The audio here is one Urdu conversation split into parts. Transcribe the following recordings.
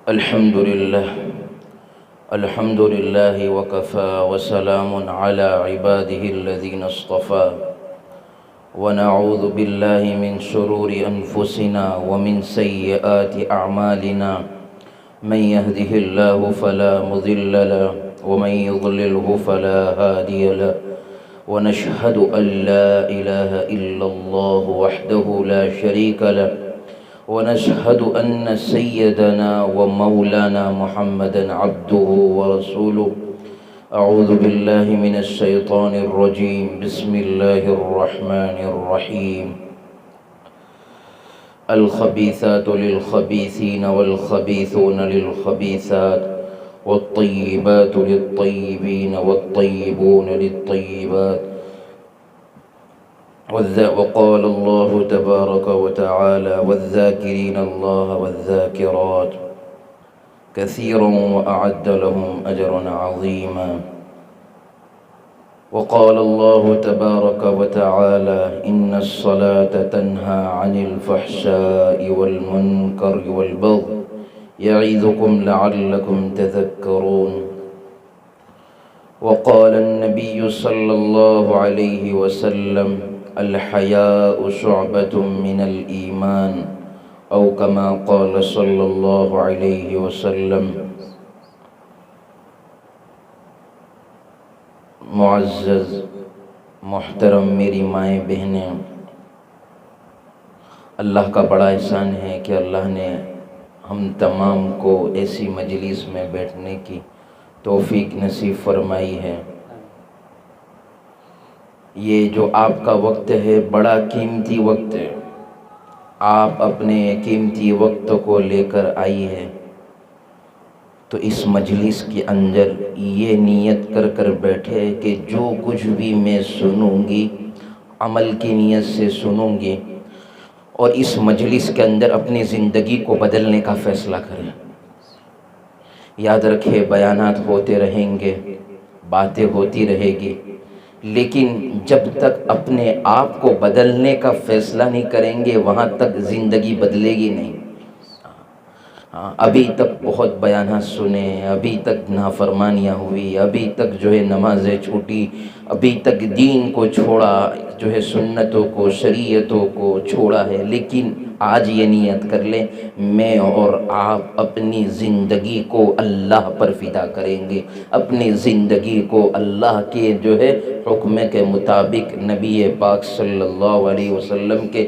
الحمد لله وكفى وسلام على عباده الذين اصطفى ونعوذ بالله من شرور أنفسنا ومن سيئات أعمالنا من يهده الله فلا مضل له ومن يضلله فلا هادي له ونشهد أن لا إله إلا الله وحده لا شريك له ونشهد أن سيدنا ومولانا محمدا عبده ورسوله. أعوذ بالله من الشيطان الرجيم. بسم الله الرحمن الرحيم. الخبيثات للخبيثين والخبيثون للخبيثات والطيبات للطيبين والطيبون للطيبات. وقال الله تبارك وتعالى والذاكرين الله والذاكرات كثيرا وأعد لهم أجرا عظيما. وقال الله تبارك وتعالى إن الصلاة تنهى عن الفحشاء والمنكر والبغي يعظكم لعلكم تذكرون. وقال النبي صلى الله عليه وسلم الحياء شعبة من الإيمان أو كما قال صلی اللہ علیہ وسلم. معزز محترم میری مائیں بہنیں، اللہ کا بڑا احسان ہے کہ اللہ نے ہم تمام کو ایسی مجلس میں بیٹھنے کی توفیق نصیب فرمائی ہے. یہ جو آپ کا وقت ہے بڑا قیمتی وقت ہے. آپ اپنے قیمتی وقت کو لے کر آئی ہے تو اس مجلس کے اندر یہ نیت کر کر بیٹھے کہ جو کچھ بھی میں سنوں گی عمل کی نیت سے سنوں گی اور اس مجلس کے اندر اپنی زندگی کو بدلنے کا فیصلہ کریں. یاد رکھے بیانات ہوتے رہیں گے، باتیں ہوتی رہے گی، لیکن جب تک اپنے آپ کو بدلنے کا فیصلہ نہیں کریں گے وہاں تک زندگی بدلے گی نہیں. ابھی تک بہت بیانات سنے، ابھی تک نافرمانیاں ہوئی، ابھی تک جو ہے نمازیں چھوٹی، ابھی تک دین کو چھوڑا، جو ہے سنتوں کو شریعتوں کو چھوڑا ہے، لیکن آج یہ نیت کر لیں میں اور آپ اپنی زندگی کو اللہ پر فدا کریں گے، اپنی زندگی کو اللہ کے جو ہے حکم کے مطابق نبی پاک صلی اللہ علیہ وسلم کے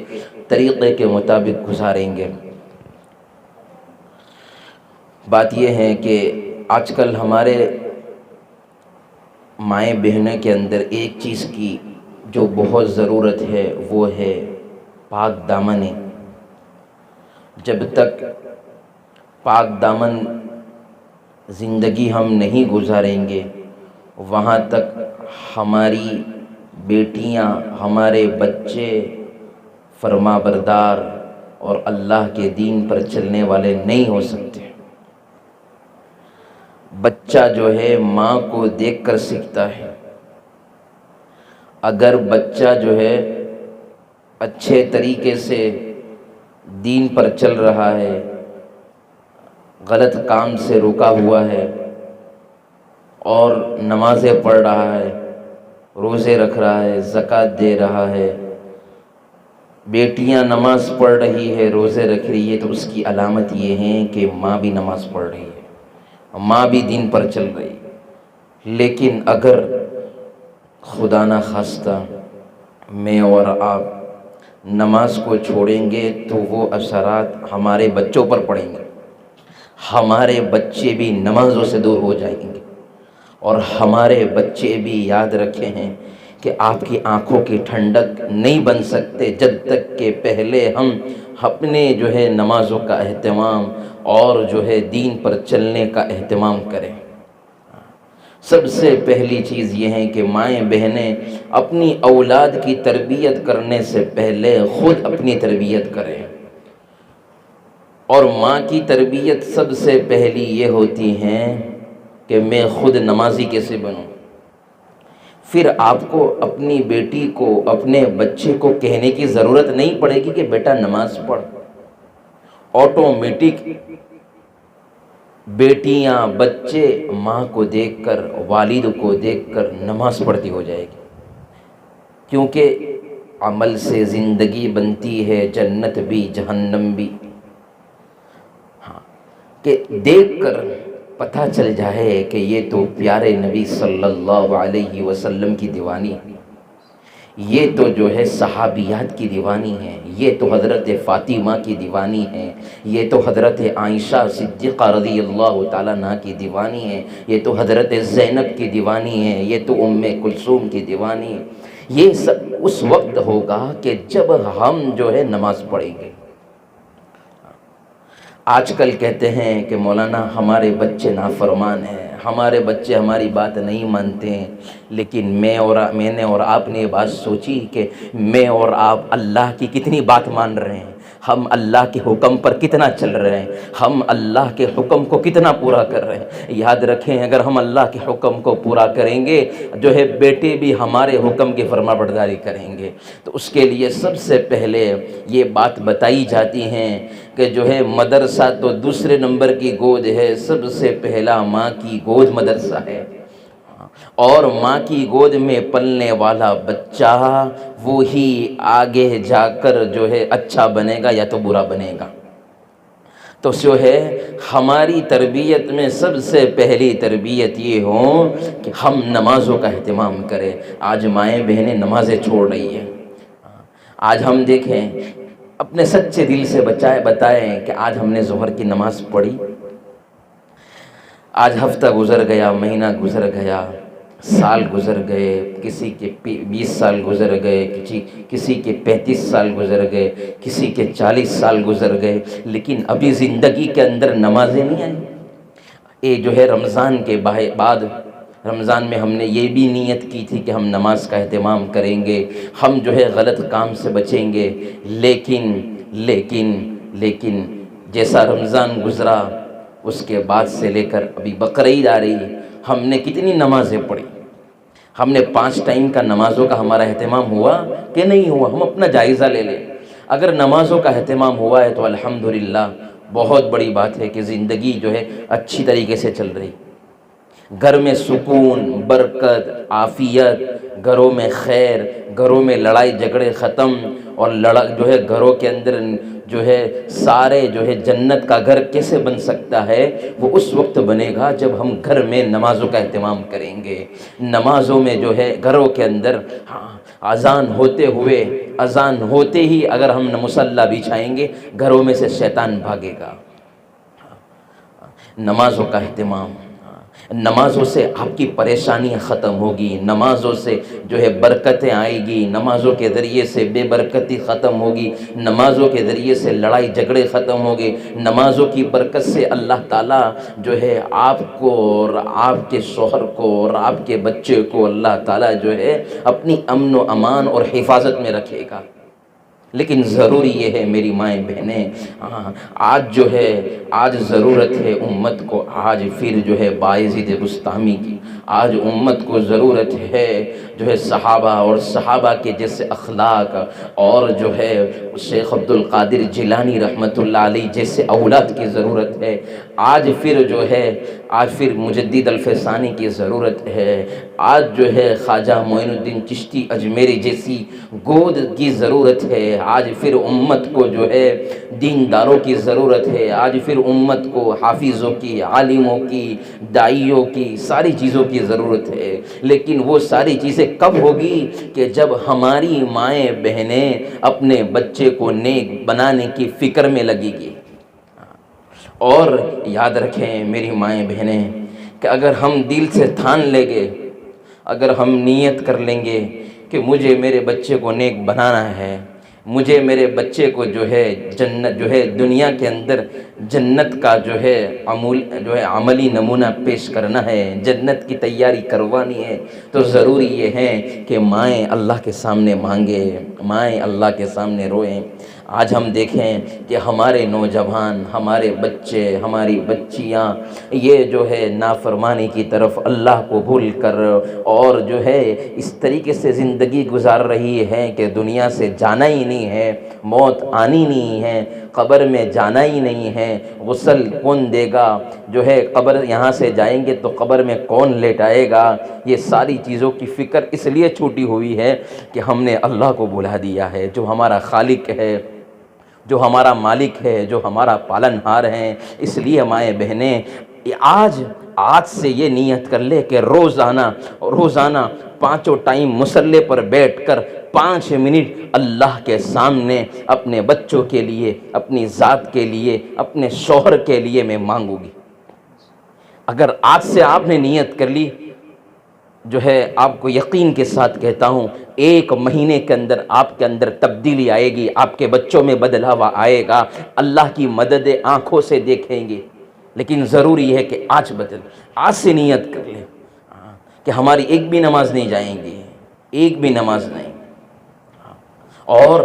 طریقے کے مطابق گزاریں گے. بات یہ ہے کہ آج کل ہمارے مائیں بہنوں کے اندر ایک چیز کی جو بہت ضرورت ہے وہ ہے پاک دامنی. جب تک پاک دامن زندگی ہم نہیں گزاریں گے وہاں تک ہماری بیٹیاں، ہمارے بچے فرما بردار اور اللہ کے دین پر چلنے والے نہیں ہو سکتے. بچہ جو ہے ماں کو دیکھ کر سیکھتا ہے. اگر بچہ جو ہے اچھے طریقے سے دین پر چل رہا ہے، غلط کام سے رکا ہوا ہے اور نمازیں پڑھ رہا ہے، روزے رکھ رہا ہے، زکوٰۃ دے رہا ہے، بیٹیاں نماز پڑھ رہی ہے، روزے رکھ رہی ہے، تو اس کی علامت یہ ہے کہ ماں بھی نماز پڑھ رہی ہے، ماں بھی دین پر چل رہی ہے. لیکن اگر خدا نہ خواستہ میں اور آپ نماز کو چھوڑیں گے تو وہ اثرات ہمارے بچوں پر پڑیں گے. ہمارے بچے بھی نمازوں سے دور ہو جائیں گے اور ہمارے بچے بھی یاد رکھے ہیں کہ آپ کی آنکھوں کی ٹھنڈک نہیں بن سکتے جب تک کہ پہلے ہم اپنے جو ہے نمازوں کا اہتمام اور جو ہے دین پر چلنے کا اہتمام کریں. سب سے پہلی چیز یہ ہے کہ مائیں بہنیں اپنی اولاد کی تربیت کرنے سے پہلے خود اپنی تربیت کریں. اور ماں کی تربیت سب سے پہلی یہ ہوتی ہے کہ میں خود نمازی کیسے بنوں. پھر آپ کو اپنی بیٹی کو، اپنے بچے کو کہنے کی ضرورت نہیں پڑے گی کہ بیٹا نماز پڑھ. آٹومیٹک بیٹیاں بچے ماں کو دیکھ کر، والد کو دیکھ کر نماز پڑھتی ہو جائے گی، کیونکہ عمل سے زندگی بنتی ہے، جنت بھی جہنم بھی۔ ہاں، کہ دیکھ کر پتہ چل جائے کہ یہ تو پیارے نبی صلی اللہ علیہ وسلم کی دیوانی ہے، یہ تو جو ہے صحابیات کی دیوانی ہے، یہ تو حضرت فاطمہ کی دیوانی ہے، یہ تو حضرت عائشہ صدیقہ رضی اللہ تعالیٰ عنہ کی دیوانی ہے، یہ تو حضرت زینب کی دیوانی ہے، یہ تو ام کلثوم کی دیوانی ہے۔ یہ سب اس وقت ہوگا کہ جب ہم جو ہے نماز پڑھیں گے۔ آج کل کہتے ہیں کہ مولانا ہمارے بچے نافرمان ہیں، ہمارے بچے ہماری بات نہیں مانتے ہیں، لیکن میں نے اور آپ نے یہ بات سوچی کہ میں اور آپ اللہ کی کتنی بات مان رہے ہیں، ہم اللہ کے حکم پر کتنا چل رہے ہیں، ہم اللہ کے حکم کو کتنا پورا کر رہے ہیں۔ یاد رکھیں، اگر ہم اللہ کے حکم کو پورا کریں گے جو ہے بیٹے بھی ہمارے حکم کی فرما برداری کریں گے۔ تو اس کے لیے سب سے پہلے یہ بات بتائی جاتی ہیں کہ جو ہے مدرسہ تو دوسرے نمبر کی گود ہے، سب سے پہلا ماں کی گود مدرسہ ہے، اور ماں کی گود میں پلنے والا بچہ وہی آگے جا کر جو ہے اچھا بنے گا یا تو برا بنے گا۔ تو جو ہے ہماری تربیت میں سب سے پہلی تربیت یہ ہو کہ ہم نمازوں کا اہتمام کریں۔ آج مائیں بہنیں نمازیں چھوڑ رہی ہیں۔ آج ہم دیکھیں، اپنے سچے دل سے بتائیں کہ آج ہم نے ظہر کی نماز پڑھی؟ آج ہفتہ گزر گیا، مہینہ گزر گیا، سال گزر گئے، کسی کے 20 سال گزر گئے، کسی کے 35 سال گزر گئے، کسی کے 40 سال گزر گئے، لیکن ابھی زندگی کے اندر نمازیں نہیں آئیں۔ یہ جو ہے رمضان کے بعد، رمضان میں ہم نے یہ بھی نیت کی تھی کہ ہم نماز کا اہتمام کریں گے، ہم جو ہے غلط کام سے بچیں گے، لیکن جیسا رمضان گزرا اس کے بعد سے لے کر ابھی بقرعید آ رہی ہے، ہم نے کتنی نمازیں پڑھی؟ ہم نے 5 ٹائم کا نمازوں کا ہمارا اہتمام ہوا کہ نہیں ہوا؟ ہم اپنا جائزہ لے لیں۔ اگر نمازوں کا اہتمام ہوا ہے تو الحمدللہ بہت بڑی بات ہے کہ زندگی جو ہے اچھی طریقے سے چل رہی، گھر میں سکون، برکت، عافیت، گھروں میں خیر، گھروں میں لڑائی جھگڑے ختم، اور جو ہے گھروں کے اندر جو ہے سارے جو ہے جنت کا گھر کیسے بن سکتا ہے؟ وہ اس وقت بنے گا جب ہم گھر میں نمازوں کا اہتمام کریں گے۔ نمازوں میں جو ہے گھروں کے اندر اذان ہوتے ہی اگر ہم مصلی بچھائیں گے، گھروں میں سے شیطان بھاگے گا۔ نمازوں کا اہتمام، نمازوں سے آپ کی پریشانیاں ختم ہوگی، نمازوں سے جو ہے برکتیں آئے گی، نمازوں کے ذریعے سے بے برکتی ختم ہوگی، نمازوں کے ذریعے سے لڑائی جھگڑے ختم ہوگے، نمازوں کی برکت سے اللہ تعالیٰ جو ہے آپ کو اور آپ کے شوہر کو اور آپ کے بچے کو اللہ تعالیٰ جو ہے اپنی امن و امان اور حفاظت میں رکھے گا۔ لیکن ضروری یہ ہے میری مائیں بہنیں، آج ضرورت ہے امت کو، آج پھر جو ہے باعزید بستامی کی، آج امت کو ضرورت ہے جو ہے صحابہ اور صحابہ کے جیسے اخلاق، اور جو ہے شیخ عبد القادر جیلانی رحمۃ اللہ علیہ جیسے اولاد کی ضرورت ہے، آج پھر مجدد الفسانی کی ضرورت ہے، آج جو ہے خواجہ معین الدین چشتی اجمیری جیسی گود کی ضرورت ہے، آج پھر امت کو جو ہے دینداروں کی ضرورت ہے، آج پھر امت کو حافظوں کی، عالموں کی، داعیوں کی، ساری چیزوں کی ضرورت ہے۔ لیکن وہ ساری چیزیں کب ہوگی؟ کہ جب ہماری مائیں بہنیں اپنے بچے کو نیک بنانے کی فکر میں لگے گی۔ اور یاد رکھیں میری مائیں بہنیں کہ اگر ہم دل سے ٹھان لیں گے، اگر ہم نیت کر لیں گے کہ مجھے میرے بچے کو نیک بنانا ہے، مجھے میرے بچے کو جو ہے جنت جو ہے دنیا کے اندر جنت کا جو ہے عملی نمونہ پیش کرنا ہے، جنت کی تیاری کروانی ہے، تو ضروری یہ ہے کہ مائیں اللہ کے سامنے مانگے، مائیں اللہ کے سامنے روئیں۔ آج ہم دیکھیں کہ ہمارے نوجوان، ہمارے بچے، ہماری بچیاں یہ جو ہے نافرمانی کی طرف اللہ کو بھول کر اور جو ہے اس طریقے سے زندگی گزار رہی ہے کہ دنیا سے جانا ہی نہیں ہے، موت آنی نہیں ہے، قبر میں جانا ہی نہیں ہے، غسل کون دے گا، جو ہے قبر یہاں سے جائیں گے تو قبر میں کون لیٹائے گا، یہ ساری چیزوں کی فکر اس لیے چھوٹی ہوئی ہے کہ ہم نے اللہ کو بھلا دیا ہے، جو ہمارا خالق ہے، جو ہمارا مالک ہے، جو ہمارا پالن ہار ہے۔ اس لیے مائیں بہنیں، آج سے یہ نیت کر لے کہ روزانہ پانچوں ٹائم مصلی پر بیٹھ کر 5 منٹ اللہ کے سامنے اپنے بچوں کے لیے، اپنی ذات کے لیے، اپنے شوہر کے لیے میں مانگوں گی۔ اگر آج سے آپ نے نیت کر لی، جو ہے آپ کو یقین کے ساتھ کہتا ہوں 1 مہینے کے اندر آپ کے اندر تبدیلی آئے گی، آپ کے بچوں میں بدلاوا آئے گا، اللہ کی مدد آنکھوں سے دیکھیں گے۔ لیکن ضروری ہے کہ آج سے نیت کر لیں کہ ہماری ایک بھی نماز نہیں جائیں گی، ایک بھی نماز نہیں۔ اور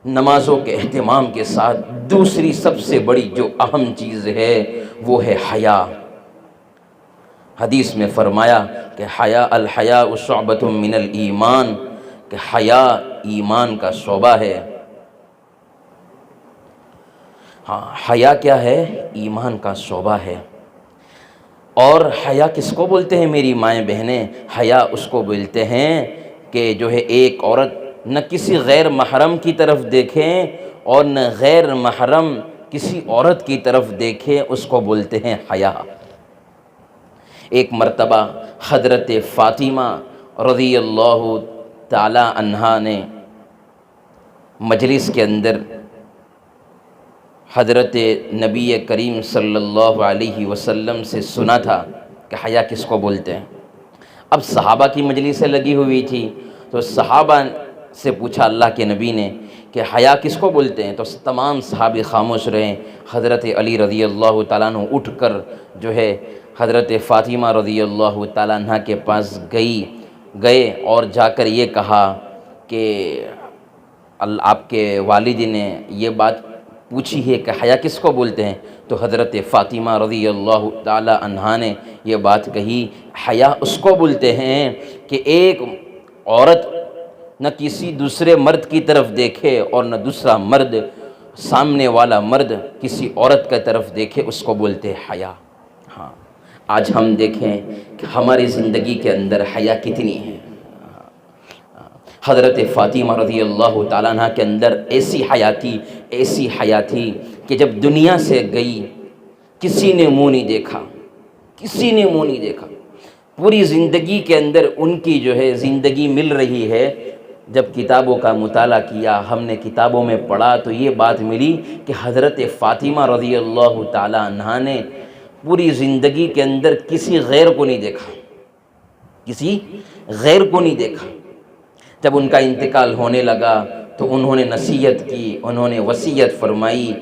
نمازوں کے اہتمام کے ساتھ دوسری سب سے بڑی جو اہم چیز ہے وہ ہے حیا۔ حدیث میں فرمایا کہ الحیاء شعبۃ من الایمان، کہ حیا ایمان کا شعبہ ہے۔ ہاں، حیا کیا ہے؟ ایمان کا شعبہ ہے۔ اور حیا کس کو بولتے ہیں میری مائیں بہنیں؟ حیا اس کو بولتے ہیں کہ جو ہے ایک عورت نہ کسی غیر محرم کی طرف دیکھیں اور نہ غیر محرم کسی عورت کی طرف دیکھیں، اس کو بولتے ہیں حیا۔ ایک مرتبہ حضرت فاطمہ رضی اللہ تعالی عنہا نے مجلس کے اندر حضرت نبی کریم صلی اللہ علیہ وسلم سے سنا تھا کہ حیا کس کو بولتے ہیں۔ اب صحابہ کی مجلسیں لگی ہوئی تھی تو صحابہ سے پوچھا اللہ کے نبی نے کہ حیا کس کو بولتے ہیں، تو تمام صحابی خاموش رہے۔ حضرت علی رضی اللہ تعالیٰ عنہ اٹھ کر جو ہے حضرت فاطمہ رضی اللہ تعالیٰ عنہ کے پاس گئے اور جا کر یہ کہا کہ آپ کے والد نے یہ بات پوچھی ہے کہ حیا کس کو بولتے ہیں، تو حضرت فاطمہ رضی اللہ تعالی عنہا نے یہ بات کہی، حیا اس کو بولتے ہیں کہ ایک عورت نہ کسی دوسرے مرد کی طرف دیکھے اور نہ دوسرا مرد، سامنے والا مرد کسی عورت کی طرف دیکھے، اس کو بولتے ہیں حیا۔ ہاں، آج ہم دیکھیں کہ ہماری زندگی کے اندر حیا کتنی ہے۔ حضرت فاطمہ رضی اللہ تعالیٰ عنہ کے اندر ایسی حیا تھی کہ جب دنیا سے گئی کسی نے منہ نہیں دیکھا، پوری زندگی کے اندر ان کی جو ہے زندگی مل رہی ہے۔ جب کتابوں کا مطالعہ کیا، ہم نے کتابوں میں پڑھا تو یہ بات ملی کہ حضرت فاطمہ رضی اللہ تعالیٰ عنہ نے پوری زندگی کے اندر کسی غیر کو نہیں دیکھا۔ جب ان کا انتقال ہونے لگا تو انہوں نے نصیحت کی، انہوں نے وصیت فرمائی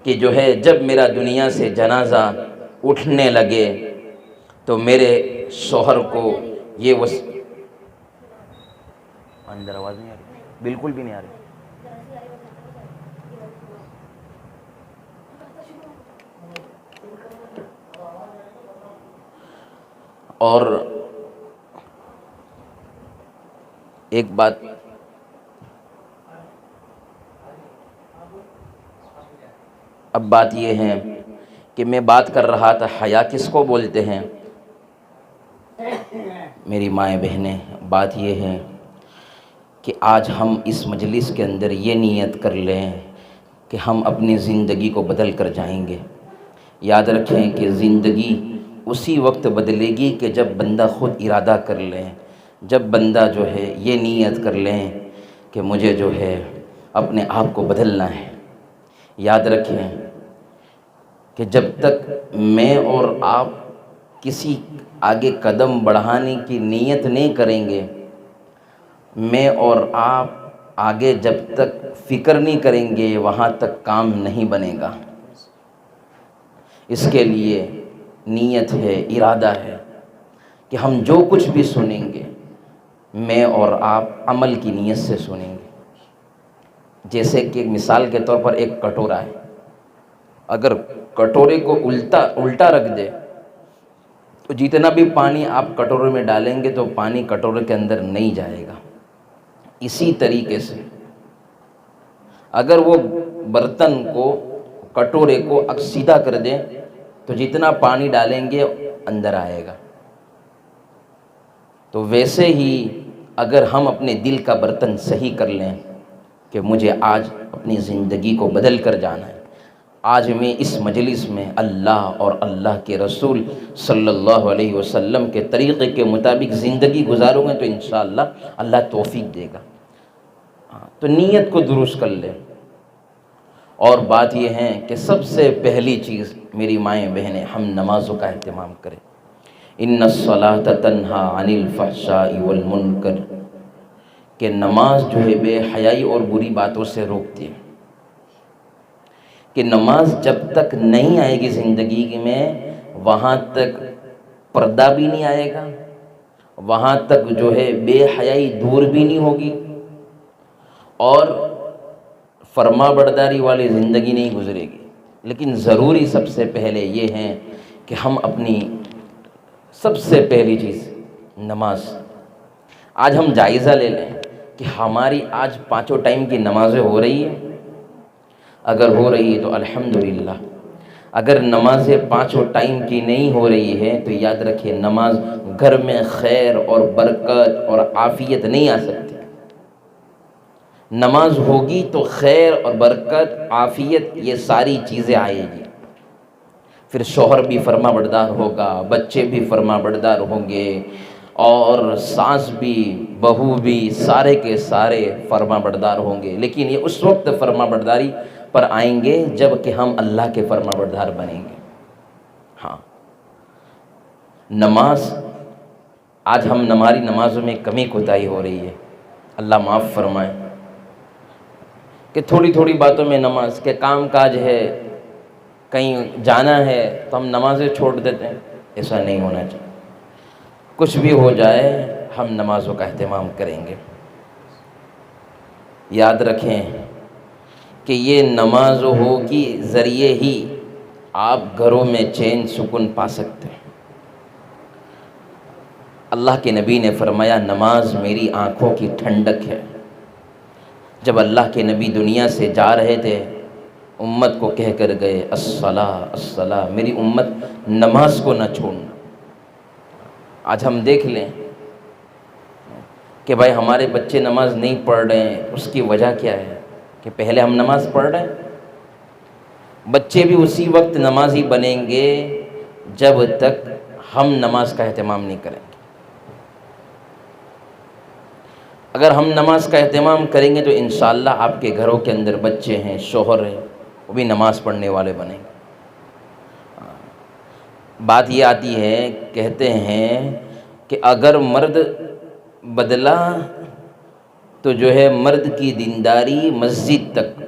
کہ جو ہے جب میرا دنیا سے جنازہ اٹھنے لگے تو میرے شوہر کو یہ اندر آواز نہیں آ رہی، بالکل بھی نہیں آ رہی۔ اور ایک بات یہ ہے کہ میں بات کر رہا تھا حیا کس کو بولتے ہیں۔ میری مائیں بہنیں، بات یہ ہے کہ آج ہم اس مجلس کے اندر یہ نیت کر لیں کہ ہم اپنی زندگی کو بدل کر جائیں گے۔ یاد رکھیں کہ زندگی اسی وقت بدلے گی کہ جب بندہ خود ارادہ کر لے، جب بندہ جو ہے یہ نیت کر لیں کہ مجھے جو ہے اپنے آپ کو بدلنا ہے۔ یاد رکھیں کہ جب تک میں اور آپ کسی آگے قدم بڑھانے کی نیت نہیں کریں گے، میں اور آپ آگے جب تک فکر نہیں کریں گے، وہاں تک کام نہیں بنے گا۔ اس کے لیے نیت ہے، ارادہ ہے کہ ہم جو کچھ بھی سنیں گے میں اور آپ عمل کی نیت سے سنیں گے۔ جیسے کہ مثال کے طور پر ایک کٹورا ہے، اگر کٹورے کو الٹا رکھ دے تو جتنا بھی پانی آپ کٹورے میں ڈالیں گے تو پانی کٹورے کے اندر نہیں جائے گا۔ اسی طریقے سے اگر وہ برتن کو کٹورے کو سیدھا کر دیں تو جتنا پانی ڈالیں گے اندر آئے گا. تو ویسے ہی اگر ہم اپنے دل کا برتن صحیح کر لیں کہ مجھے آج اپنی زندگی کو بدل کر جانا ہے، آج میں اس مجلس میں اللہ اور اللہ کے رسول صلی اللہ علیہ وسلم کے طریقے کے مطابق زندگی گزاروں گے تو انشاءاللہ اللہ توفیق دے گا. تو نیت کو درست کر لیں. اور بات یہ ہے کہ سب سے پہلی چیز میری مائیں بہنیں، ہم نمازوں کا اہتمام کریں. ان الصلاۃ تنہا عن الفحشاء والمنکر، کہ نماز جو ہے بے حیائی اور بری باتوں سے روکتی ہے. کہ نماز جب تک نہیں آئے گی زندگی میں وہاں تک پردہ بھی نہیں آئے گا، وہاں تک جو ہے بے حیائی دور بھی نہیں ہوگی، اور فرما برداری والی زندگی نہیں گزرے گی. لیکن ضروری سب سے پہلے یہ ہے کہ ہم اپنی سب سے پہلی چیز نماز، آج ہم جائزہ لے لیں کہ ہماری آج 5 ٹائم کی نمازیں ہو رہی ہیں. اگر ہو رہی ہے تو الحمدللہ. اگر نمازیں 5 ٹائم کی نہیں ہو رہی ہے تو یاد رکھیے نماز گھر میں خیر اور برکت اور عافیت نہیں آ سکتی. نماز ہوگی تو خیر اور برکت، عافیت، یہ ساری چیزیں آئے گی. پھر شوہر بھی فرما بردار ہوگا، بچے بھی فرما بردار ہوں گے، اور ساس بھی بہو بھی سارے کے سارے فرما بردار ہوں گے. لیکن یہ اس وقت فرما برداری پر آئیں گے جب کہ ہم اللہ کے فرما بردار بنیں گے. ہاں، نماز آج ہماری نمازوں میں کمی کوتاہی ہو رہی ہے. اللہ معاف فرمائے کہ تھوڑی تھوڑی باتوں میں نماز کے کام کاج ہے، کہیں جانا ہے تو ہم نمازیں چھوڑ دیتے ہیں. ایسا نہیں ہونا چاہیے. کچھ بھی ہو جائے ہم نمازوں کا اہتمام کریں گے. یاد رکھیں کہ یہ نمازوں کی ذریعے ہی آپ گھروں میں چین سکون پا سکتے ہیں. اللہ کے نبی نے فرمایا نماز میری آنکھوں کی ٹھنڈک ہے. جب اللہ کے نبی دنیا سے جا رہے تھے امت کو کہہ کر گئے الصلاۃ الصلاۃ، میری امت نماز کو نہ چھوڑنا. آج ہم دیکھ لیں کہ بھائی ہمارے بچے نماز نہیں پڑھ رہے ہیں، اس کی وجہ کیا ہے؟ کہ پہلے ہم نماز پڑھ رہے ہیں. بچے بھی اسی وقت نمازی بنیں گے جب تک ہم نماز کا اہتمام نہیں کریں گے. اگر ہم نماز کا اہتمام کریں گے تو انشاءاللہ آپ کے گھروں کے اندر بچے ہیں، شوہر ہیں، وہ بھی نماز پڑھنے والے بنیں گے. بات یہ آتی ہے، کہتے ہیں کہ اگر مرد بدلا تو جو ہے مرد کی دینداری مسجد تک،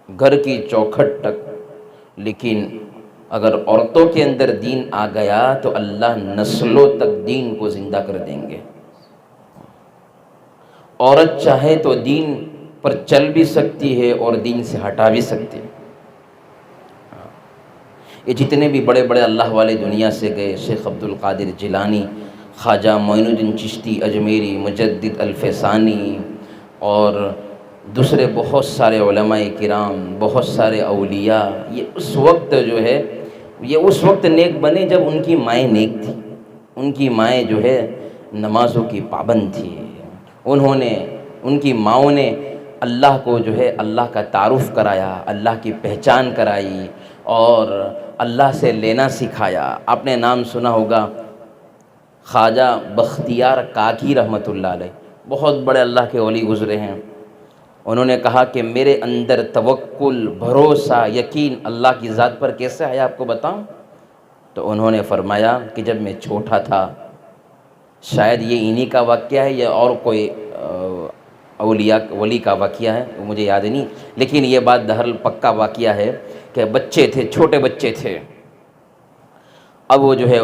گھر کی چوکھٹ تک، لیکن اگر عورتوں کے اندر دین آ گیا تو اللہ نسلوں تک دین کو زندہ کر دیں گے. عورت چاہے تو دین پر چل بھی سکتی ہے اور دین سے ہٹا بھی سکتی ہے. یہ جتنے بھی بڑے بڑے اللہ والے دنیا سے گئے، شیخ عبد القادر جیلانی، خواجہ معین الدین چشتی اجمیری، مجدد الفسانی، اور دوسرے بہت سارے علماء کرام، بہت سارے اولیاء، یہ اس وقت نیک بنے جب ان کی مائیں نیک تھی. ان کی مائیں جو ہے نمازوں کی پابند تھی. ان کی ماؤں نے اللہ کو جو ہے اللہ کا تعارف کرایا، اللہ کی پہچان کرائی اور اللہ سے لینا سکھایا. آپ نے نام سنا ہوگا خواجہ بختیار کاکی رحمۃ اللہ علیہ، بہت بڑے اللہ کے ولی گزرے ہیں. انہوں نے کہا کہ میرے اندر توکل، بھروسہ، یقین اللہ کی ذات پر کیسے آیا آپ کو بتاؤں؟ تو انہوں نے فرمایا کہ جب میں چھوٹا تھا، شاید یہ انہی کا واقعہ ہے یا اور کوئی اولیاء ولی کا واقعہ ہے، مجھے یاد نہیں، لیکن یہ بات بہرحال پکا واقعہ ہے کہ بچے تھے، چھوٹے بچے تھے. اب وہ جو ہے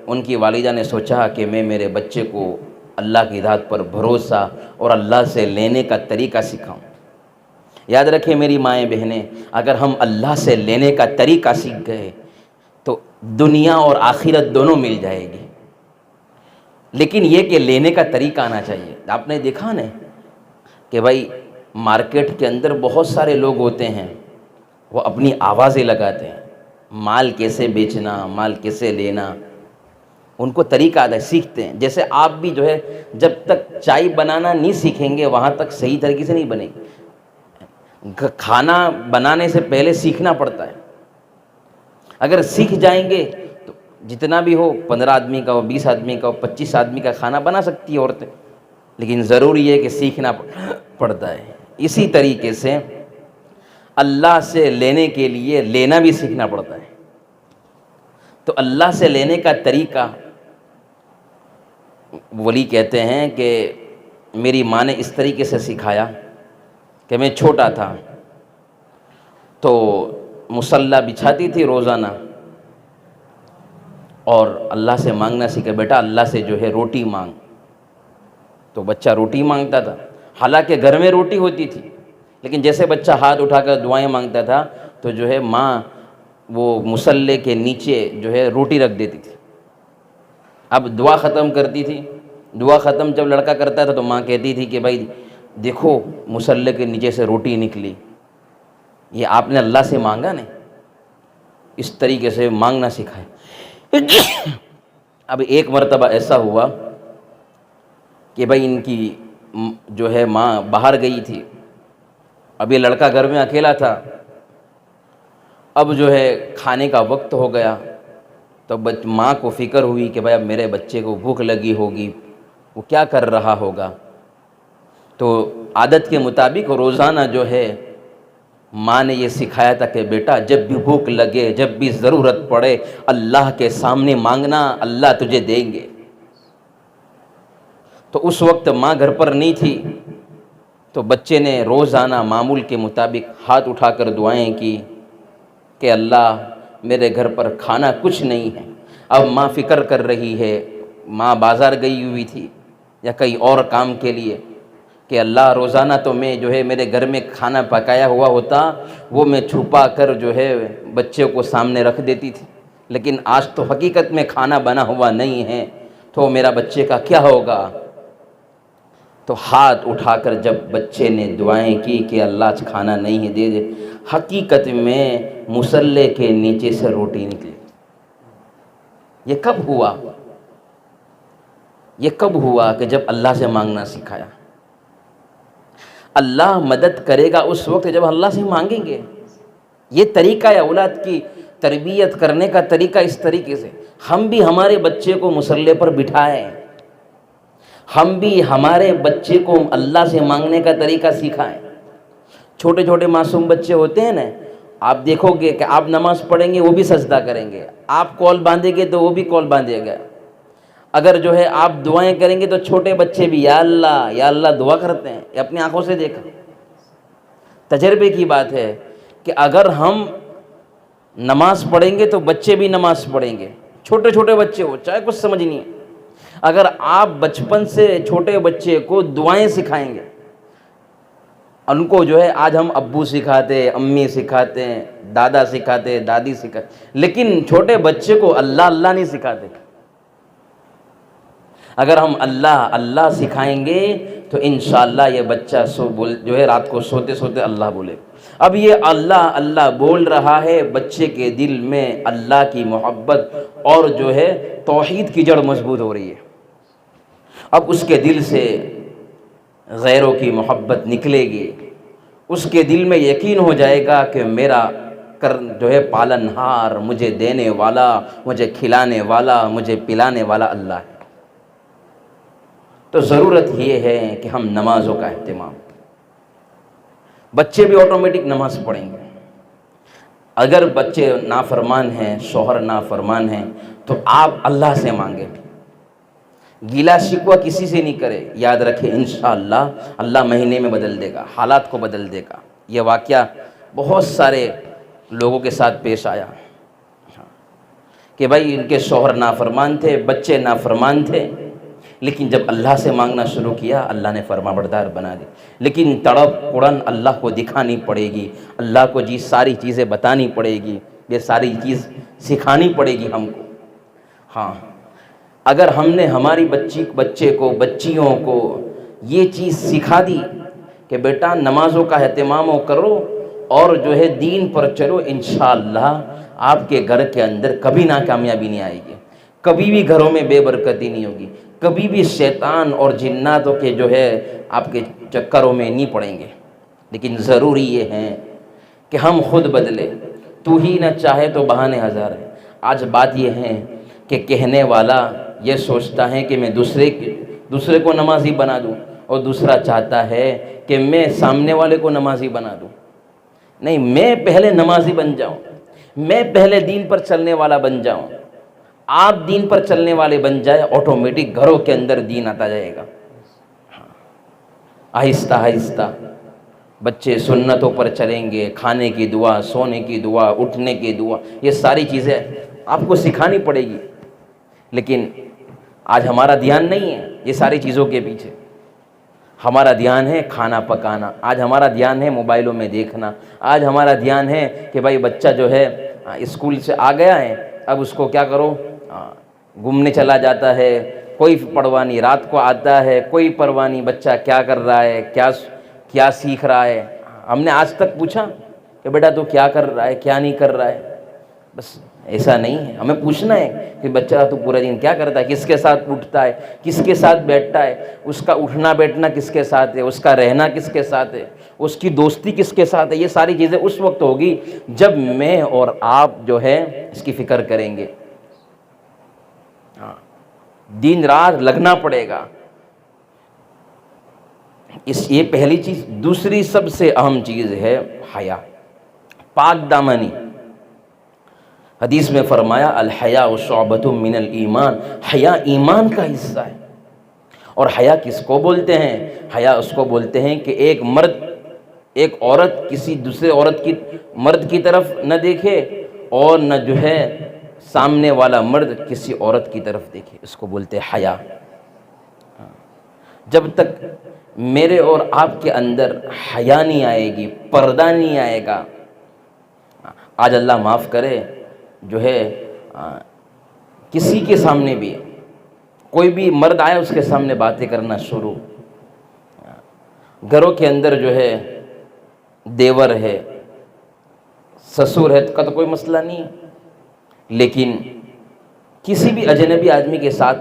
ان کی والدہ نے سوچا کہ میں میرے بچے کو اللہ کی ذات پر بھروسہ اور اللہ سے لینے کا طریقہ سکھاؤں. یاد رکھیں میری مائیں بہنیں، اگر ہم اللہ سے لینے کا طریقہ سیکھ گئے تو دنیا اور آخرت دونوں مل جائے گی. لیکن یہ کہ لینے کا طریقہ آنا چاہیے. آپ نے دیکھا نا کہ بھائی مارکیٹ کے اندر بہت سارے لوگ ہوتے ہیں، وہ اپنی آوازیں لگاتے ہیں، مال کیسے بیچنا، مال کیسے لینا، ان کو طریقہ آتا ہے، سیکھتے ہیں۔ جیسے آپ بھی جو ہے جب تک چائے بنانا نہیں سیکھیں گے وہاں تک صحیح طریقے سے نہیں بنے گی۔ کھانا بنانے سے پہلے سیکھنا پڑتا ہے، اگر سیکھ جائیں گے تو جتنا بھی ہو، 15 آدمی کا ہو، 20 آدمی کا ہو، 25 آدمی کا کھانا بنا سکتی ہے عورتیں، لیکن ضروری ہے کہ سیکھنا پڑتا ہے۔ اسی طریقے سے اللہ سے لینے کے لیے لینا بھی سیکھنا پڑتا ہے۔ تو اللہ سے لینے کا طریقہ، ولی کہتے ہیں کہ میری ماں نے اس طریقے سے سکھایا کہ میں چھوٹا تھا تو مصلی بچھاتی تھی روزانہ، اور اللہ سے مانگنا سیکھا، بیٹا اللہ سے جو ہے روٹی مانگ۔ تو بچہ روٹی مانگتا تھا، حالانکہ گھر میں روٹی ہوتی تھی، لیکن جیسے بچہ ہاتھ اٹھا کر دعائیں مانگتا تھا تو جو ہے ماں وہ مصلی کے نیچے جو ہے روٹی رکھ دیتی تھی۔ اب دعا ختم کرتی تھی، دعا ختم جب لڑکا کرتا تھا تو ماں کہتی تھی کہ بھائی دیکھو مصلی کے نیچے سے روٹی نکلی، یہ آپ نے اللہ سے مانگا نہیں، اس طریقے سے مانگنا سکھائے۔ اب ایک مرتبہ ایسا ہوا کہ بھائی ان کی جو ہے ماں باہر گئی تھی، اب یہ لڑکا گھر میں اکیلا تھا، اب جو ہے کھانے کا وقت ہو گیا، تو ماں کو فکر ہوئی کہ بھائی اب میرے بچے کو بھوک لگی ہوگی، وہ کیا کر رہا ہوگا۔ تو عادت کے مطابق روزانہ جو ہے ماں نے یہ سکھایا تھا کہ بیٹا جب بھی بھوک لگے، جب بھی ضرورت پڑے، اللہ کے سامنے مانگنا، اللہ تجھے دیں گے۔ تو اس وقت ماں گھر پر نہیں تھی، تو بچے نے روزانہ معمول کے مطابق ہاتھ اٹھا کر دعائیں کی کہ اللہ میرے گھر پر کھانا کچھ نہیں ہے۔ اب ماں فکر کر رہی ہے، ماں بازار گئی ہوئی تھی یا کئی اور کام کے لیے، کہ اللہ روزانہ تو میں جو ہے میرے گھر میں کھانا پکایا ہوا ہوتا، وہ میں چھپا کر جو ہے بچے کو سامنے رکھ دیتی تھی، لیکن آج تو حقیقت میں کھانا بنا ہوا نہیں ہے، تو میرا بچے کا کیا ہوگا۔ تو ہاتھ اٹھا کر جب بچے نے دعائیں کی کہ اللہ آج کھانا نہیں ہے دے دے، حقیقت میں مصلی کے نیچے سے روٹی نکلی۔ یہ کب ہوا؟ یہ کب ہوا کہ جب اللہ سے مانگنا سکھایا۔ اللہ مدد کرے گا اس وقت جب اللہ سے مانگیں گے۔ یہ طریقہ ہے اولاد کی تربیت کرنے کا طریقہ، اس طریقے سے ہم بھی ہمارے بچے کو مصلی پر بٹھائیں، ہم بھی ہمارے بچے کو اللہ سے مانگنے کا طریقہ سکھائیں۔ چھوٹے چھوٹے معصوم بچے ہوتے ہیں نا، آپ دیکھو گے کہ آپ نماز پڑھیں گے وہ بھی سجدہ کریں گے، آپ کول باندھیں گے تو وہ بھی کول باندھے گا۔ اگر جو ہے آپ دعائیں کریں گے تو چھوٹے بچے بھی یا اللہ دعا کرتے ہیں، یہ اپنی آنکھوں سے دیکھا۔ تجربے کی بات ہے کہ اگر ہم نماز پڑھیں گے تو بچے بھی نماز پڑھیں گے، چھوٹے چھوٹے بچے ہو چاہے کچھ سمجھ نہیں ہے۔ اگر آپ بچپن سے چھوٹے بچے کو دعائیں سکھائیں گے، ان کو جو ہے آج ہم ابو سکھاتے، امی سکھاتے ہیں، دادا سکھاتے، دادی سکھاتے، لیکن چھوٹے بچے کو اللہ نہیں سکھاتے۔ اگر ہم اللہ سکھائیں گے تو انشاءاللہ یہ بچہ جو ہے رات کو سوتے سوتے اللہ بولے۔ اب یہ اللہ بول رہا ہے، بچے کے دل میں اللہ کی محبت اور جو ہے توحید کی جڑ مضبوط ہو رہی ہے۔ اب اس کے دل سے غیروں کی محبت نکلے گی، اس کے دل میں یقین ہو جائے گا کہ میرا جو ہے پالنہار، مجھے دینے والا، مجھے کھلانے والا، مجھے پلانے والا اللہ ہے۔ تو ضرورت یہ ہے کہ ہم نمازوں کا اہتمام، بچے بھی آٹومیٹک نماز پڑھیں گے۔ اگر بچے نافرمان ہیں، شوہر نافرمان ہیں، تو آپ اللہ سے مانگیں، گیلا شکوہ کسی سے نہیں کرے۔ یاد رکھیں انشاءاللہ اللہ مہینے میں بدل دے گا، حالات کو بدل دے گا۔ یہ واقعہ بہت سارے لوگوں کے ساتھ پیش آیا کہ بھائی ان کے شوہر نافرمان تھے، بچے نافرمان تھے، لیکن جب اللہ سے مانگنا شروع کیا اللہ نے فرما بردار بنا دی۔ لیکن تڑپ اڑن اللہ کو دکھانی پڑے گی، اللہ کو ساری چیزیں بتانی پڑے گی، یہ ساری چیز سکھانی پڑے گی ہم کو۔ ہاں، اگر ہم نے ہماری بچے کو، بچیوں کو یہ چیز سکھا دی کہ بیٹا نمازوں کا اہتمام کرو اور جو ہے دین پر چلو، انشاءاللہ آپ کے گھر کے اندر کبھی ناکامیابی نہیں آئے گی، کبھی بھی گھروں میں بے برکتی نہیں ہوگی، کبھی بھی شیطان اور جناتوں کے جو ہے آپ کے چکروں میں نہیں پڑیں گے۔ لیکن ضروری یہ ہے کہ ہم خود بدلے، تو ہی نہ چاہے تو بہانے ہزار ہیں۔ آج بات یہ ہے کہ کہنے والا یہ سوچتا ہے کہ میں دوسرے کو نمازی بنا دوں، اور دوسرا چاہتا ہے کہ میں سامنے والے کو نمازی بنا دوں۔ نہیں، میں پہلے نمازی بن جاؤں، میں پہلے دین پر چلنے والا بن جاؤں۔ آپ دین پر چلنے والے بن جائے، آٹومیٹک گھروں کے اندر دین آتا جائے گا۔ آہستہ آہستہ بچے سنتوں پر چلیں گے، کھانے کی دعا، سونے کی دعا، اٹھنے کی دعا، یہ ساری چیزیں آپ کو سکھانی پڑے گی۔ لیکن آج ہمارا دھیان نہیں ہے یہ ساری چیزوں کے پیچھے، ہمارا دھیان ہے کھانا پکانا، آج ہمارا دھیان ہے موبائلوں میں دیکھنا، آج ہمارا دھیان ہے کہ بھائی بچہ جو ہے اسکول سے آ گیا ہے، اب اس کو کیا کرو، گھومنے چلا جاتا ہے، کوئی پرواہ نہیں، رات کو آتا ہے، کوئی پرواہ نہیں بچہ کیا کر رہا ہے، کیا سیکھ رہا ہے۔ ہم نے آج تک پوچھا کہ بیٹا تو کیا کر رہا ہے، کیا نہیں کر رہا ہے؟ بس ایسا نہیں ہے، ہمیں پوچھنا ہے کہ بچہ تو پورا دن کیا کرتا ہے، کس کے ساتھ اٹھتا ہے، کس کے ساتھ بیٹھتا ہے، اس کا اٹھنا بیٹھنا کس کے ساتھ ہے، اس کا رہنا کس کے ساتھ ہے، اس کی دوستی کس کے ساتھ ہے۔ یہ ساری چیزیں اس وقت ہوگی جب میں اور آپ جو ہے اس کی فکر کریں گے۔ دن رات لگنا پڑے گا، یہ پہلی چیز۔ دوسری سب سے اہم چیز ہے حیا، پاک دامنی۔ حدیث میں فرمایا الحیاء شعبۃ من الایمان، حیا ایمان کا حصہ ہے۔ اور حیا کس کو بولتے ہیں؟ حیا اس کو بولتے ہیں کہ ایک عورت کسی دوسرے مرد کی طرف نہ دیکھے، اور نہ جو ہے سامنے والا مرد کسی عورت کی طرف دیکھے، اس کو بولتے ہیں حیا۔ جب تک میرے اور آپ کے اندر حیا نہیں آئے گی، پردہ نہیں آئے گا، آج اللہ معاف کرے جو ہے کسی کے سامنے بھی کوئی بھی مرد آیا اس کے سامنے باتیں کرنا شروع، گھروں کے اندر جو ہے دیور ہے، سسر ہے کا تو کوئی مسئلہ نہیں ہے، لیکن کسی بھی اجنبی آدمی کے ساتھ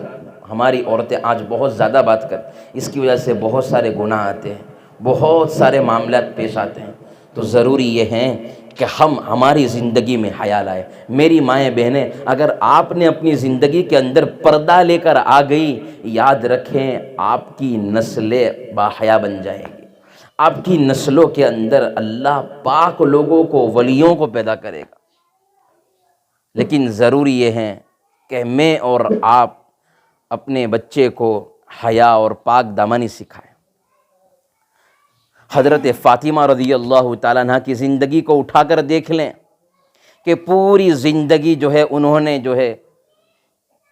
ہماری عورتیں آج بہت زیادہ بات کرتی، اس کی وجہ سے بہت سارے گناہ آتے ہیں، بہت سارے معاملات پیش آتے ہیں۔ تو ضروری یہ ہے کہ ہماری زندگی میں حیا لائے۔ میری مائیں بہنیں، اگر آپ نے اپنی زندگی کے اندر پردہ لے کر آ گئی، یاد رکھیں آپ کی نسلیں باحیا بن جائیں گی، آپ کی نسلوں کے اندر اللہ پاک لوگوں کو، ولیوں کو پیدا کرے گا۔ لیکن ضروری یہ ہے کہ میں اور آپ اپنے بچے کو حیا اور پاک دامنی سکھائیں۔ حضرت فاطمہ رضی اللہ تعالیٰ عنہ کی زندگی کو اٹھا کر دیکھ لیں کہ پوری زندگی جو ہے انہوں نے جو ہے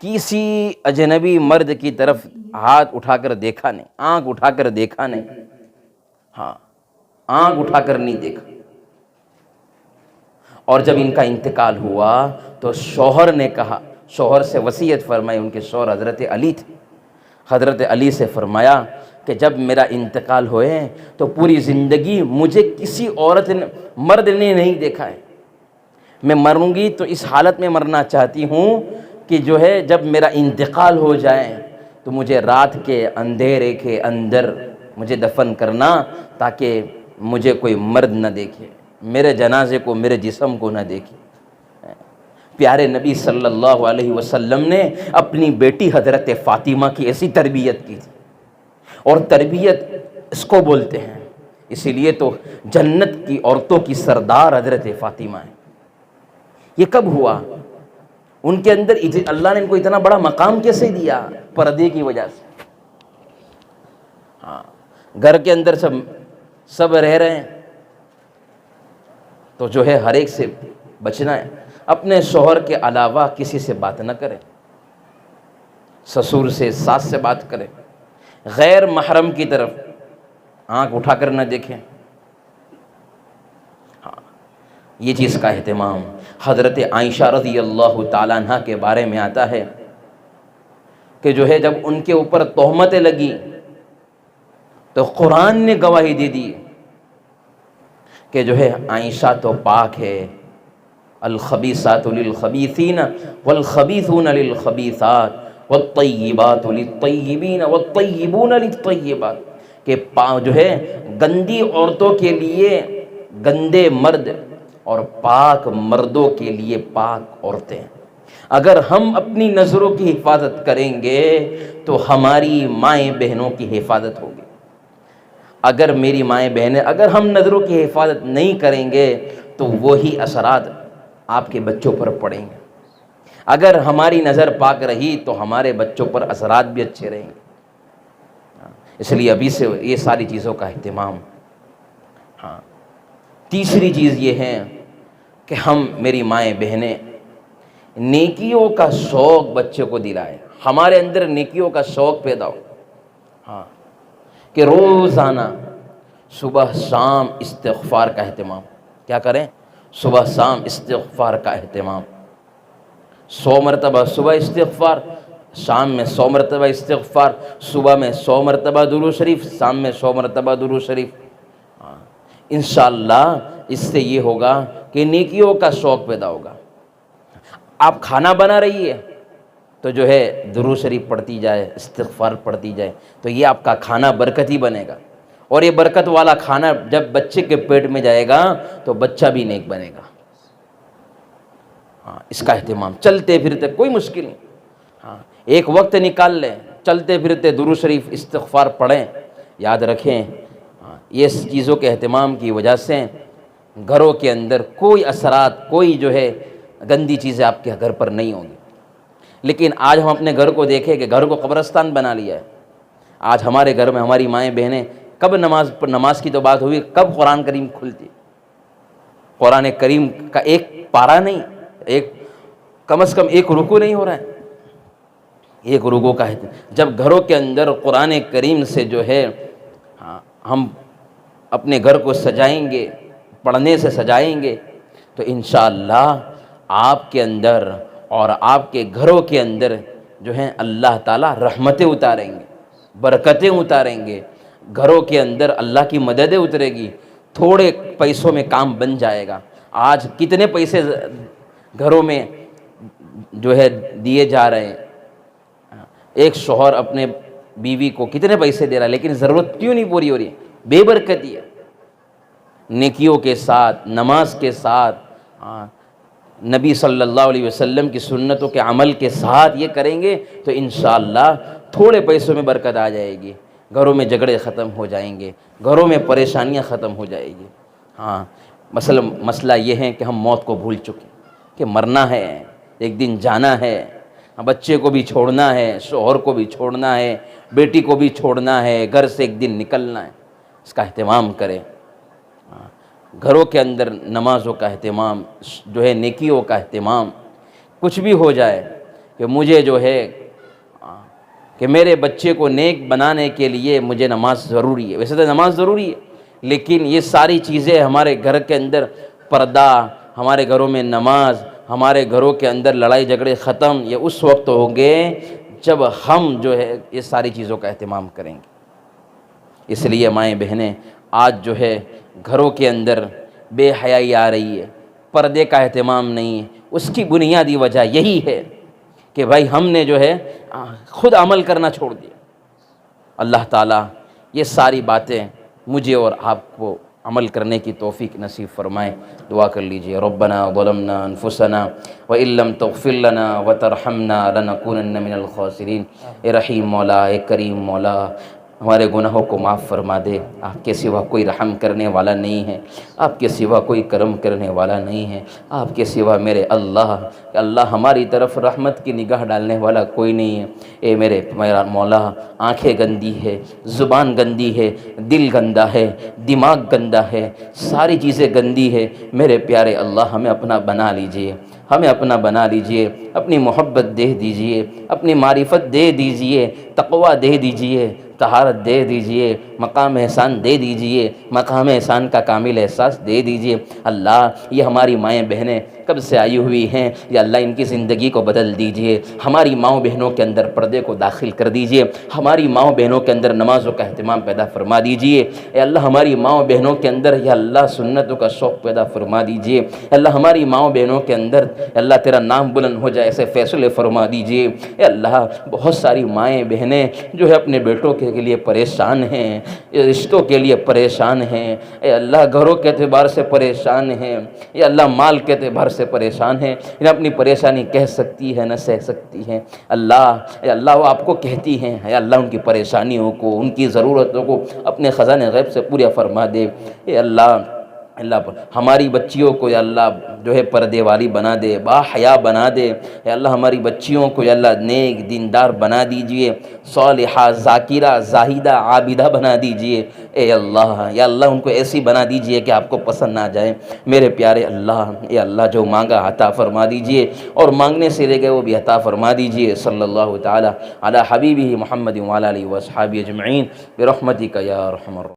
کسی اجنبی مرد کی طرف ہاتھ اٹھا کر دیکھا نہیں، آنکھ اٹھا کر دیکھا نہیں، آنکھ اٹھا کر نہیں دیکھا۔ اور جب ان کا انتقال ہوا تو شوہر نے کہا، شوہر سے وصیت فرمائی، ان کے شوہر حضرت علی تھے، حضرت علی سے فرمایا کہ جب میرا انتقال ہوئے تو پوری زندگی مجھے کسی مرد نے نہیں دیکھا ہے، میں مروں گی تو اس حالت میں مرنا چاہتی ہوں کہ جو ہے جب میرا انتقال ہو جائے تو مجھے رات کے اندھیرے کے اندر مجھے دفن کرنا، تاکہ مجھے کوئی مرد نہ دیکھے، میرے جنازے کو، میرے جسم کو نہ دیکھے۔ پیارے نبی صلی اللہ علیہ وسلم نے اپنی بیٹی حضرت فاطمہ کی ایسی تربیت کی تھی، اور تربیت اس کو بولتے ہیں، اسی لیے تو جنت کی عورتوں کی سردار حضرت فاطمہ ہے۔ یہ کب ہوا؟ ان کے اندر اللہ نے ان کو اتنا بڑا مقام کیسے دیا؟ پردے کی وجہ سے۔ گھر کے اندر سب رہ رہے ہیں تو جو ہے ہر ایک سے بچنا ہے، اپنے شوہر کے علاوہ کسی سے بات نہ کرے، سسر سے، ساس سے بات کرے، غیر محرم کی طرف آنکھ اٹھا کر نہ دیکھیں۔ یہ چیز کا اہتمام۔ حضرت عائشہ رضی اللہ تعالیٰ عنہ کے بارے میں آتا ہے کہ جو ہے جب ان کے اوپر تہمتیں لگی تو قرآن نے گواہی دے دی کہ جو ہے عائشہ تو پاک ہے، الخبیثات للخبیثین والخبیثون للخبیثات والطیبات للطیبین والطیبون للطیبات، کہ جو ہے گندی عورتوں کے لیے گندے مرد اور پاک مردوں کے لیے پاک عورتیں۔ اگر ہم اپنی نظروں کی حفاظت کریں گے تو ہماری مائیں بہنوں کی حفاظت ہوگی۔ اگر میری مائیں بہنیں، اگر ہم نظروں کی حفاظت نہیں کریں گے تو وہی اثرات آپ کے بچوں پر پڑیں گے۔ اگر ہماری نظر پاک رہی تو ہمارے بچوں پر اثرات بھی اچھے رہیں گے۔ اس لیے ابھی سے یہ ساری چیزوں کا اہتمام۔ تیسری چیز یہ ہے کہ ہم میری مائیں بہنیں نیکیوں کا شوق بچے کو دلائیں، ہمارے اندر نیکیوں کا شوق پیدا ہو، کہ روزانہ صبح شام استغفار کا اہتمام کیا کریں، صبح شام استغفار کا اہتمام، 100 مرتبہ صبح استغفار، شام میں 100 مرتبہ استغفار، صبح میں 100 مرتبہ درود شریف، شام میں 100 مرتبہ درود شریف۔ انشاءاللہ اس سے یہ ہوگا کہ نیکیوں کا شوق پیدا ہوگا۔ آپ کھانا بنا رہی ہے تو جو ہے درود شریف پڑھتی جائے، استغفار پڑھتی جائے، تو یہ آپ کا کھانا برکتی بنے گا، اور یہ برکت والا کھانا جب بچے کے پیٹ میں جائے گا تو بچہ بھی نیک بنے گا۔ اس کا اہتمام، چلتے پھرتے کوئی مشکل نہیں، ایک وقت نکال لیں، چلتے پھرتے درود شریف استغفار پڑھیں۔ یاد رکھیں یہ چیزوں کے اہتمام کی وجہ سے گھروں کے اندر کوئی اثرات، کوئی جو ہے گندی چیزیں آپ کے گھر پر نہیں ہوں گی۔ لیکن آج ہم اپنے گھر کو دیکھیں کہ گھر کو قبرستان بنا لیا ہے۔ آج ہمارے گھر میں ہماری مائیں بہنیں کب نماز کی تو بات ہوئی، کب قرآن کریم کھلتی، قرآن کریم کا ایک پارہ نہیں، ایک کم از کم ایک رکوع نہیں ہو رہا ہے، ایک رکوع کا ہے۔ جب گھروں کے اندر قرآن کریم سے جو ہے ہم اپنے گھر کو سجائیں گے، پڑھنے سے سجائیں گے، تو انشاءاللہ آپ کے اندر اور آپ کے گھروں کے اندر جو ہیں اللہ تعالیٰ رحمتیں اتاریں گے، برکتیں اتاریں گے، گھروں کے اندر اللہ کی مددیں اترے گی، تھوڑے پیسوں میں کام بن جائے گا۔ آج کتنے پیسے گھروں میں جو ہے دیے جا رہے ہیں، ایک شوہر اپنے بیوی کو کتنے پیسے دے رہا ہے، لیکن ضرورت کیوں نہیں پوری ہو رہی؟ بے برکتی ہے۔ نیکیوں کے ساتھ، نماز کے ساتھ، نبی صلی اللہ علیہ وسلم کی سنتوں کے عمل کے ساتھ یہ کریں گے تو انشاءاللہ تھوڑے پیسوں میں برکت آ جائے گی، گھروں میں جھگڑے ختم ہو جائیں گے، گھروں میں پریشانیاں ختم ہو جائیں گی۔ مسئلہ یہ ہے کہ ہم موت کو بھول چکے کہ مرنا ہے، ایک دن جانا ہے، بچے کو بھی چھوڑنا ہے، شوہر کو بھی چھوڑنا ہے، بیٹی کو بھی چھوڑنا ہے، گھر سے ایک دن نکلنا ہے۔ اس کا اہتمام کریں، گھروں کے اندر نمازوں کا اہتمام، جو ہے نیکیوں کا اہتمام۔ کچھ بھی ہو جائے کہ مجھے جو ہے کہ میرے بچے کو نیک بنانے کے لیے مجھے نماز ضروری ہے، ویسے تو نماز ضروری ہے، لیکن یہ ساری چیزیں ہمارے گھر کے اندر، پردہ، ہمارے گھروں میں نماز، ہمارے گھروں کے اندر لڑائی جھگڑے ختم، یہ اس وقت ہوں گے جب ہم جو ہے یہ ساری چیزوں کا اہتمام کریں گے۔ اس لیے مائیں بہنیں، آج جو ہے گھروں کے اندر بے حیائی آ رہی ہے، پردے کا اہتمام نہیں ہے، اس کی بنیادی وجہ یہی ہے کہ بھائی ہم نے جو ہے خود عمل کرنا چھوڑ دیا۔ اللہ تعالیٰ یہ ساری باتیں مجھے اور آپ کو عمل کرنے کی توفیق نصیب فرمائے۔ دعا کر لیجئے۔ ربنا ظلمنا انفسنا وإن لم تغفر لنا وترحمنا لنكونن من الخاسرین۔ اے رحیم مولا، اے کریم مولا، ہمارے گناہوں کو معاف فرما دے۔ آپ کے سوا کوئی رحم کرنے والا نہیں ہے، آپ کے سوا کوئی کرم کرنے والا نہیں ہے، آپ کے سوا میرے اللہ ہماری طرف رحمت کی نگاہ ڈالنے والا کوئی نہیں ہے۔ اے میرا مولا، آنکھیں گندی ہے، زبان گندی ہے، دل گندا ہے، دماغ گندا ہے، ساری چیزیں گندی ہے۔ میرے پیارے اللہ، ہمیں اپنا بنا لیجئے، ہمیں اپنا بنا لیجئے، اپنی محبت دے دیجئے، اپنی معرفت دے دیجئے، تقوی دے دیجئے، طہارت دے دیجئے، مقام احسان دے دیجئے، مقام احسان کا کامل احساس دے دیجئے۔ اللہ یہ ہماری مائیں بہنیں کب سے آئی ہوئی ہیں، یا اللہ ان کی زندگی کو بدل دیجئے، ہماری ماؤں بہنوں کے اندر پردے کو داخل کر دیجئے، ہماری ماؤں بہنوں کے اندر نمازوں کا اہتمام پیدا فرما دیجئے، اے اللہ ہماری ماؤں بہنوں کے اندر یا اللہ سنتوں کا شوق پیدا فرما دیجئے، اے اللہ ہماری ماؤں بہنوں کے اندر اللہ تیرا نام بلند ہو جائے ایسے فیصلے فرما دیجئے۔ اے اللہ بہت ساری مائیں بہنیں جو ہے اپنے بیٹوں کے لیے پریشان ہیں، رشتوں کے لیے پریشان ہیں، اے اللہ گھروں کے اعتبار سے پریشان ہیں، اے اللہ مال کے اعتبار سے پریشان ہیں، انہیں اپنی پریشانی کہہ سکتی ہے نہ سہ سکتی ہیں، اے اللہ وہ آپ کو کہتی ہیں، اے اللہ ان کی پریشانیوں کو، ان کی ضرورتوں کو اپنے خزانے غیب سے پورا فرما دے۔ اے اللہ ہماری بچیوں کو یا اللہ جو ہے پردے والی بنا دے، با حیا بنا دے، اے اللہ ہماری بچیوں کو یا اللہ نیک دیندار بنا دیجئے، صالحہ ذاکرہ زاہدہ عابدہ بنا دیجئے، اے اللہ یا اللہ ان کو ایسی بنا دیجئے کہ آپ کو پسند نہ جائے۔ میرے پیارے اللہ، اے اللہ جو مانگا عطا فرما دیجئے اور مانگنے سے لے گئے وہ بھی عطا فرما دیجئے۔ صلی اللہ تعالی علی حبیبہ محمد وعلی آلہ وصحبہ اجمعین برحمتک یا ارحم الراحمین۔